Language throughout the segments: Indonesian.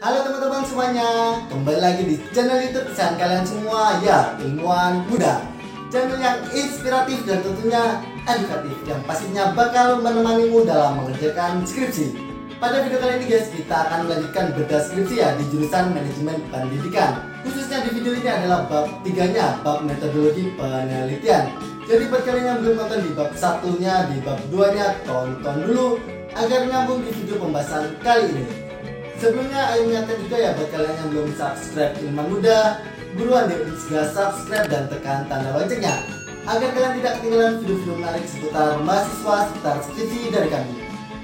Halo teman-teman semuanya, kembali lagi di channel YouTube kesayangan kalian semua, ya, Ilmuwan Muda. Channel yang inspiratif dan tentunya edukatif, yang pastinya bakal menemanimu dalam mengerjakan skripsi. Pada video kali ini guys, kita akan melanjutkan bedah skripsi ya di jurusan manajemen pendidikan. Khususnya di video ini adalah bab 3-nya, bab metodologi penelitian. Jadi buat kalian yang belum nonton di bab 1-nya, di bab 2-nya, tonton dulu agar nyambung di video pembahasan kali ini. Sebelumnya ayo ingatkan juga ya buat kalian yang belum subscribe Ilmuwan Muda, buruan deh segera subscribe dan tekan tanda loncengnya agar kalian tidak ketinggalan video-video menarik seputar mahasiswa, seputar skripsi dari kami.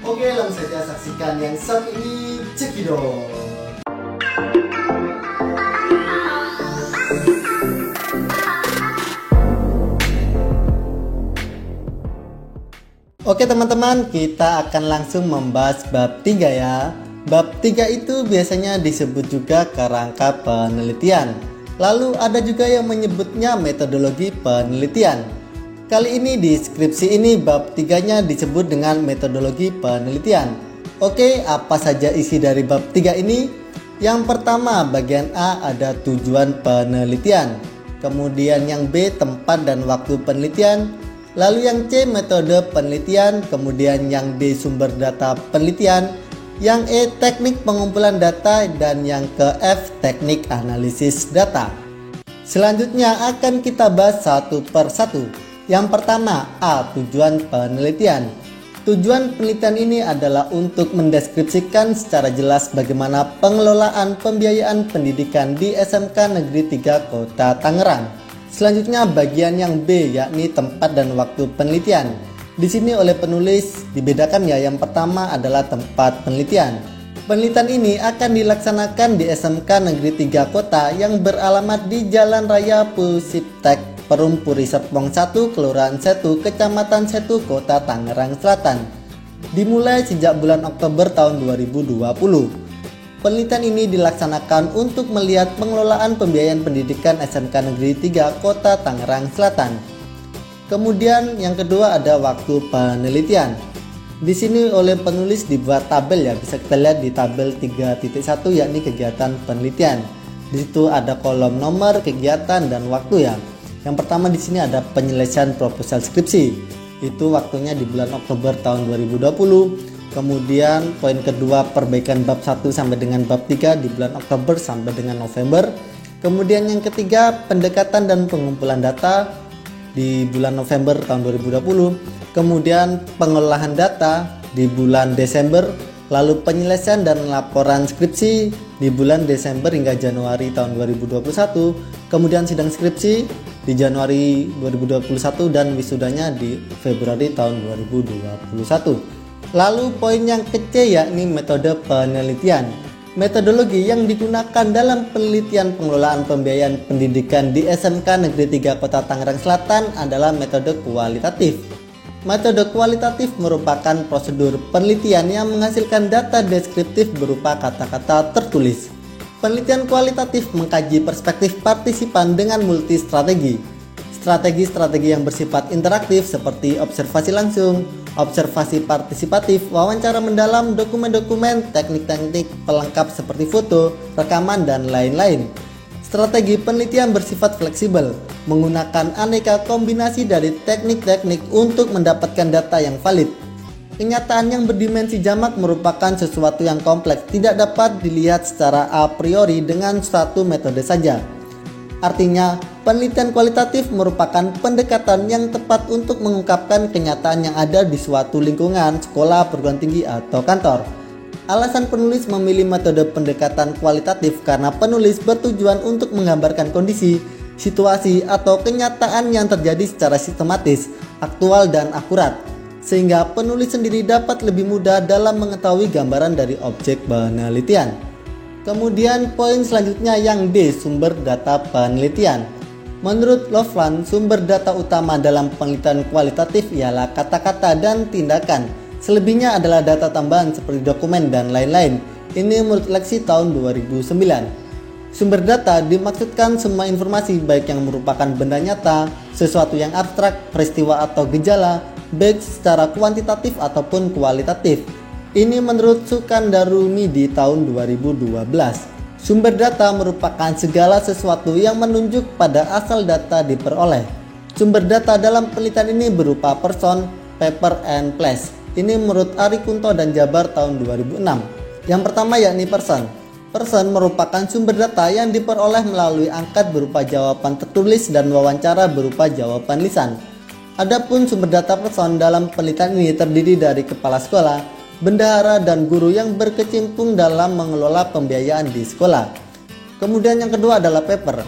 Oke, langsung saja saksikan yang satu ini, cekidot. Oke teman-teman, kita akan langsung membahas bab 3 ya. Bab 3 itu biasanya disebut juga kerangka penelitian. Lalu ada juga yang menyebutnya metodologi penelitian. Kali ini di skripsi ini bab 3-nya disebut dengan metodologi penelitian. Oke, apa saja isi dari bab 3 ini? Yang pertama, bagian A ada tujuan penelitian. Kemudian yang B, tempat dan waktu penelitian. Lalu yang C, metode penelitian. Kemudian yang D, sumber data penelitian. Yang E, teknik pengumpulan data, dan yang ke F, teknik analisis data. Selanjutnya akan kita bahas satu per satu. Yang pertama, A, tujuan penelitian. Tujuan penelitian ini adalah untuk mendeskripsikan secara jelas bagaimana pengelolaan pembiayaan pendidikan di SMK Negeri 3 Kota Tangerang. Selanjutnya bagian yang B, yakni tempat dan waktu penelitian. Di sini oleh penulis dibedakan ya, yang pertama adalah tempat penelitian. Penelitian ini akan dilaksanakan di SMK Negeri 3 Kota yang beralamat di Jalan Raya Pusiptek, Perum Puri Serpong 1, Kelurahan Setu, Kecamatan Setu, Kota Tangerang Selatan. Dimulai sejak bulan Oktober tahun 2020. Penelitian ini dilaksanakan untuk melihat pengelolaan pembiayaan pendidikan SMK Negeri 3 Kota Tangerang Selatan. Kemudian yang kedua ada waktu penelitian. Di sini oleh penulis dibuat tabel ya, bisa kita lihat di tabel 3.1 yakni kegiatan penelitian. Di situ ada kolom nomor, kegiatan, dan waktu ya. Yang pertama di sini ada penyelesaian proposal skripsi. Itu waktunya di bulan Oktober tahun 2020. Kemudian poin kedua perbaikan bab 1 sampai dengan bab 3 di bulan Oktober sampai dengan November. Kemudian yang ketiga pendekatan dan pengumpulan data di bulan November tahun 2020. Kemudian pengolahan data di bulan Desember. Lalu penyelesaian dan laporan skripsi di bulan Desember hingga Januari tahun 2021. Kemudian sidang skripsi di Januari 2021 dan wisudanya di Februari tahun 2021. Lalu poin yang kecil yakni metode penelitian. Metodologi yang digunakan dalam penelitian pengelolaan pembiayaan pendidikan di SMK Negeri 3 Kota Tangerang Selatan adalah metode kualitatif. Metode kualitatif merupakan prosedur penelitian yang menghasilkan data deskriptif berupa kata-kata tertulis. Penelitian kualitatif mengkaji perspektif partisipan dengan multi strategi. Strategi-strategi yang bersifat interaktif seperti observasi langsung, observasi partisipatif, wawancara mendalam, dokumen-dokumen, teknik-teknik pelengkap seperti foto, rekaman, dan lain-lain. Strategi penelitian bersifat fleksibel, menggunakan aneka kombinasi dari teknik-teknik untuk mendapatkan data yang valid. Kenyataan yang berdimensi jamak merupakan sesuatu yang kompleks, tidak dapat dilihat secara a priori dengan satu metode saja. Artinya, penelitian kualitatif merupakan pendekatan yang tepat untuk mengungkapkan kenyataan yang ada di suatu lingkungan, sekolah, perguruan tinggi, atau kantor. Alasan penulis memilih metode pendekatan kualitatif karena penulis bertujuan untuk menggambarkan kondisi, situasi, atau kenyataan yang terjadi secara sistematis, aktual, dan akurat, sehingga penulis sendiri dapat lebih mudah dalam mengetahui gambaran dari objek penelitian. Kemudian poin selanjutnya yang D, sumber data penelitian. Menurut Loveland, sumber data utama dalam penelitian kualitatif ialah kata-kata dan tindakan. Selebihnya adalah data tambahan seperti dokumen dan lain-lain. Ini menurut Lexi tahun 2009. Sumber data dimaksudkan semua informasi baik yang merupakan benda nyata, sesuatu yang abstrak, peristiwa atau gejala, baik secara kuantitatif ataupun kualitatif. Ini menurut Sukandarumi di tahun 2012. Sumber data merupakan segala sesuatu yang menunjuk pada asal data diperoleh. Sumber data dalam penelitian ini berupa person, paper, and place. Ini menurut Ari Kunto dan Jabar tahun 2006. Yang pertama yakni person. Person merupakan sumber data yang diperoleh melalui angkat berupa jawaban tertulis dan wawancara berupa jawaban lisan. Adapun sumber data person dalam penelitian ini terdiri dari kepala sekolah, bendahara, dan guru yang berkecimpung dalam mengelola pembiayaan di sekolah. Kemudian yang kedua adalah paper.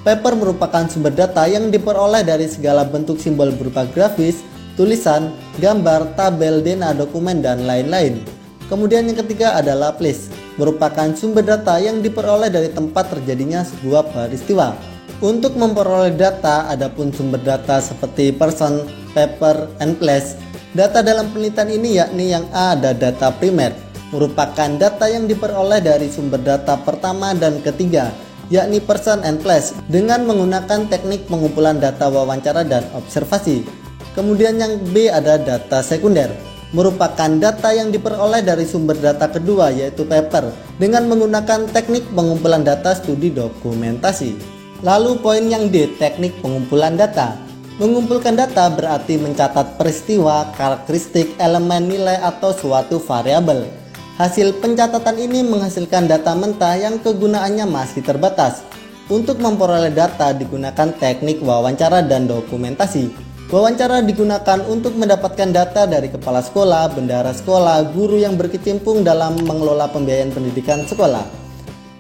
Paper merupakan sumber data yang diperoleh dari segala bentuk simbol berupa grafis, tulisan, gambar, tabel, dena, dokumen, dan lain-lain. Kemudian yang ketiga adalah place. Merupakan sumber data yang diperoleh dari tempat terjadinya sebuah peristiwa. Untuk memperoleh data, adapun sumber data seperti person, paper, and place. Data dalam penelitian ini yakni yang A ada data primer, merupakan data yang diperoleh dari sumber data pertama dan ketiga, yakni person and place, dengan menggunakan teknik pengumpulan data wawancara dan observasi. Kemudian yang B ada data sekunder, merupakan data yang diperoleh dari sumber data kedua yaitu paper, dengan menggunakan teknik pengumpulan data studi dokumentasi. Lalu poin yang D, teknik pengumpulan data. Mengumpulkan data berarti mencatat peristiwa, karakteristik, elemen, nilai, atau suatu variabel. Hasil pencatatan ini menghasilkan data mentah yang kegunaannya masih terbatas. Untuk memperoleh data digunakan teknik wawancara dan dokumentasi. Wawancara digunakan untuk mendapatkan data dari kepala sekolah, bendahara sekolah, guru yang berkecimpung dalam mengelola pembiayaan pendidikan sekolah.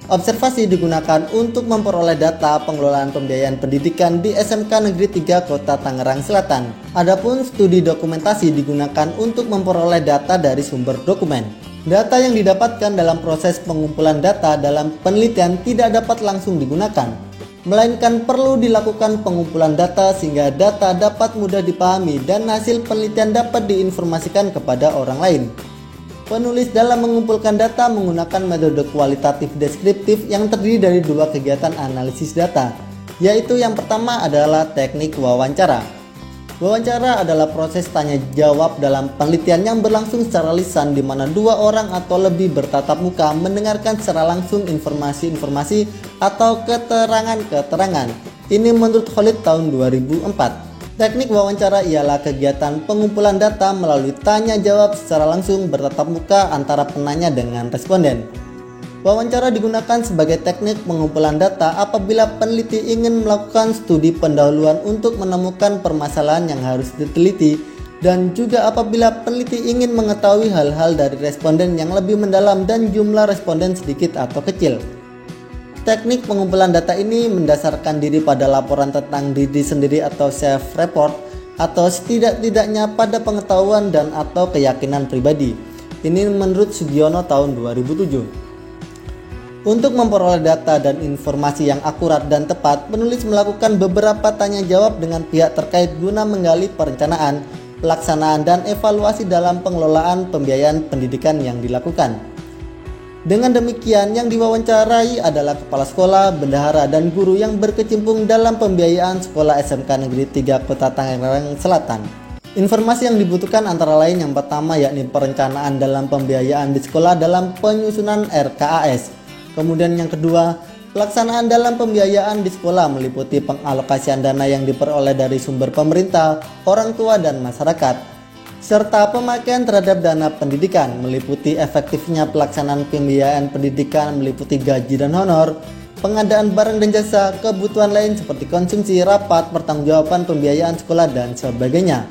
Observasi digunakan untuk memperoleh data pengelolaan pembiayaan pendidikan di SMK Negeri 3 Kota Tangerang Selatan. Adapun studi dokumentasi digunakan untuk memperoleh data dari sumber dokumen. Data yang didapatkan dalam proses pengumpulan data dalam penelitian tidak dapat langsung digunakan, melainkan perlu dilakukan pengumpulan data sehingga data dapat mudah dipahami dan hasil penelitian dapat diinformasikan kepada orang lain. Penulis dalam mengumpulkan data menggunakan metode kualitatif deskriptif yang terdiri dari dua kegiatan analisis data, yaitu yang pertama adalah teknik wawancara. Wawancara adalah proses tanya jawab dalam penelitian yang berlangsung secara lisan di mana dua orang atau lebih bertatap muka mendengarkan secara langsung informasi-informasi atau keterangan-keterangan. Ini menurut Khalid tahun 2004. Teknik wawancara ialah kegiatan pengumpulan data melalui tanya jawab secara langsung bertatap muka antara penanya dengan responden. Wawancara digunakan sebagai teknik pengumpulan data apabila peneliti ingin melakukan studi pendahuluan untuk menemukan permasalahan yang harus diteliti, dan juga apabila peneliti ingin mengetahui hal-hal dari responden yang lebih mendalam dan jumlah responden sedikit atau kecil. Teknik pengumpulan data ini mendasarkan diri pada laporan tentang diri sendiri atau self-report, atau setidak-tidaknya pada pengetahuan dan atau keyakinan pribadi. Ini menurut Sugiono tahun 2007. Untuk memperoleh data dan informasi yang akurat dan tepat, penulis melakukan beberapa tanya jawab dengan pihak terkait guna menggali perencanaan, pelaksanaan, dan evaluasi dalam pengelolaan pembiayaan pendidikan yang dilakukan. Dengan demikian, yang diwawancarai adalah kepala sekolah, bendahara, dan guru yang berkecimpung dalam pembiayaan sekolah SMK Negeri 3 Kota Tangerang Selatan. Informasi yang dibutuhkan antara lain yang pertama yakni perencanaan dalam pembiayaan di sekolah dalam penyusunan RKAS. Kemudian yang kedua, pelaksanaan dalam pembiayaan di sekolah meliputi pengalokasian dana yang diperoleh dari sumber pemerintah, orang tua, dan masyarakat, serta pemakaian terhadap dana pendidikan meliputi efektifnya pelaksanaan pembiayaan pendidikan meliputi gaji dan honor, pengadaan barang dan jasa, kebutuhan lain seperti konsumsi, rapat, pertanggungjawaban pembiayaan sekolah, dan sebagainya.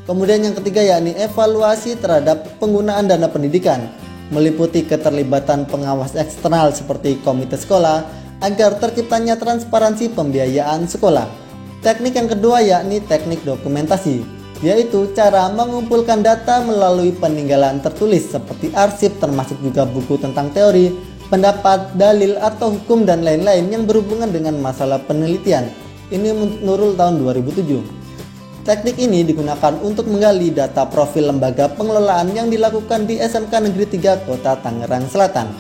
Kemudian yang ketiga yakni evaluasi terhadap penggunaan dana pendidikan meliputi keterlibatan pengawas eksternal seperti komite sekolah agar terciptanya transparansi pembiayaan sekolah. Teknik yang kedua yakni teknik dokumentasi, yaitu cara mengumpulkan data melalui peninggalan tertulis seperti arsip, termasuk juga buku tentang teori, pendapat, dalil, atau hukum, dan lain-lain yang berhubungan dengan masalah penelitian. Ini menurut tahun 2007. Teknik ini digunakan untuk menggali data profil lembaga pengelolaan yang dilakukan di SMK Negeri 3 Kota Tangerang Selatan.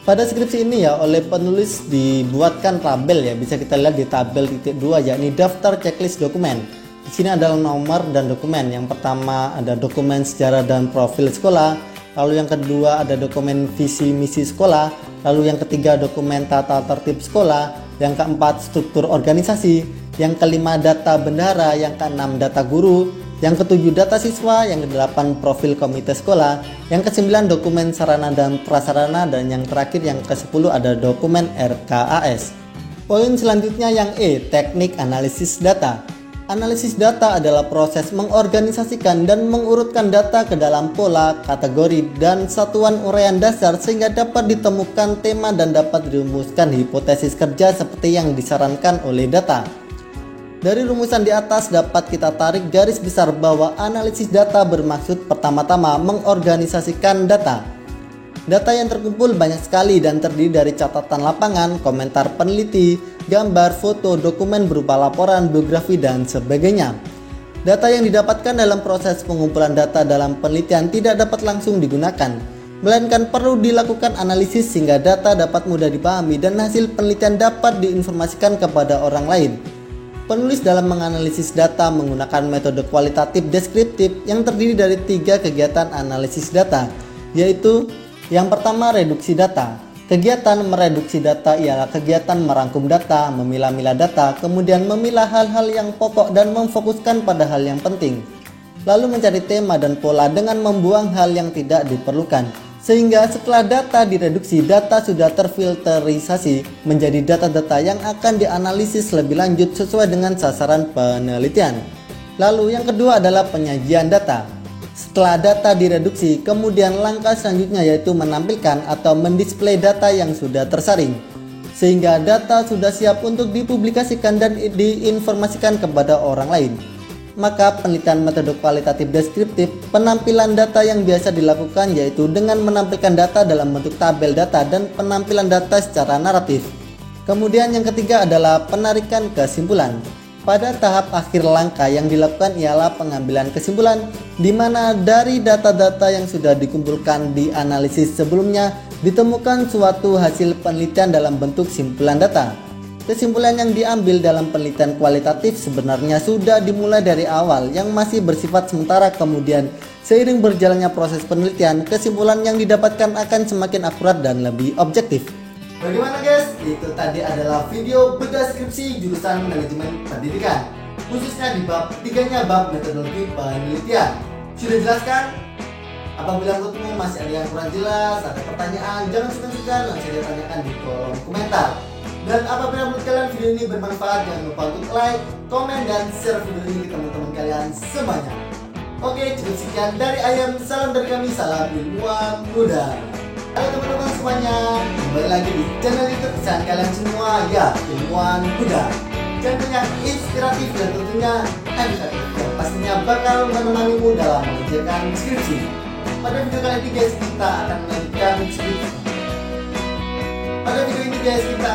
Pada skripsi ini ya oleh penulis dibuatkan tabel ya, bisa kita lihat di tabel titik 2 yakni daftar checklist dokumen. Di sini adalah nomor dan dokumen. Yang pertama ada dokumen sejarah dan profil sekolah. lalu yang kedua ada dokumen visi misi sekolah, lalu yang ketiga dokumen tata tertib sekolah, yang keempat struktur organisasi, yang kelima data bendahara, yang keenam data guru, yang ketujuh data siswa, yang kedelapan profil komite sekolah, yang kesembilan dokumen sarana dan prasarana, dan yang terakhir yang ke-10 ada dokumen RKAS. Poin selanjutnya yang E, teknik analisis data. Analisis data adalah proses mengorganisasikan dan mengurutkan data ke dalam pola, kategori, dan satuan uraian dasar sehingga dapat ditemukan tema dan dapat dirumuskan hipotesis kerja seperti yang disarankan oleh data. Dari rumusan di atas dapat kita tarik garis besar bahwa analisis data bermaksud pertama-tama mengorganisasikan data. Data yang terkumpul banyak sekali dan terdiri dari catatan lapangan, komentar peneliti, gambar, foto, dokumen berupa laporan, biografi, dan sebagainya. Data yang didapatkan dalam proses pengumpulan data dalam penelitian tidak dapat langsung digunakan, melainkan perlu dilakukan analisis sehingga data dapat mudah dipahami dan hasil penelitian dapat diinformasikan kepada orang lain. Penulis dalam menganalisis data menggunakan metode kualitatif deskriptif yang terdiri dari 3 kegiatan analisis data, yaitu yang pertama, reduksi data. Kegiatan mereduksi data ialah kegiatan merangkum data, memilah-milah data, kemudian memilah hal-hal yang pokok dan memfokuskan pada hal yang penting. Lalu mencari tema dan pola dengan membuang hal yang tidak diperlukan. Sehingga setelah data direduksi, data sudah terfilterisasi menjadi data-data yang akan dianalisis lebih lanjut sesuai dengan sasaran penelitian. Lalu yang kedua adalah penyajian data. Setelah data direduksi, kemudian langkah selanjutnya yaitu menampilkan atau mendisplay data yang sudah tersaring, sehingga data sudah siap untuk dipublikasikan dan diinformasikan kepada orang lain. Maka penelitian metode kualitatif deskriptif, penampilan data yang biasa dilakukan yaitu dengan menampilkan data dalam bentuk tabel data dan penampilan data secara naratif. Kemudian yang ketiga adalah penarikan kesimpulan. Pada tahap akhir langkah yang dilakukan ialah pengambilan kesimpulan, di mana dari data-data yang sudah dikumpulkan di analisis sebelumnya ditemukan suatu hasil penelitian dalam bentuk simpulan data. Kesimpulan yang diambil dalam penelitian kualitatif sebenarnya sudah dimulai dari awal yang masih bersifat sementara, kemudian seiring berjalannya proses penelitian, kesimpulan yang didapatkan akan semakin akurat dan lebih objektif. Bagaimana guys? Itu tadi adalah video bedah skripsi jurusan manajemen pendidikan, khususnya di bab 3-nya bab metodologi penelitian. Sudah jelaskan? Apabila menurutmu masih ada yang kurang jelas, ada pertanyaan, jangan sungkan-sungkan langsung saja tanyakan di kolom komentar. Dan apabila menurut kalian video ini bermanfaat, jangan lupa untuk like, komen, dan share video ini ke teman-teman kalian semuanya. Oke, cukup sekian dari Ayam. Salam dari kami, salam ilmuwan muda. Halo teman-teman semuanya, kembali lagi di channel YouTube kesayangan kalian semua, ya, Ilmuwan Muda. Channel yang inspiratif dan tentunya edukatif, yang pastinya bakal menemanimu dalam mengerjakan skripsi. Pada video kali ini guys, kita akan melanjutkan skripsi. Pada video ini guys, kita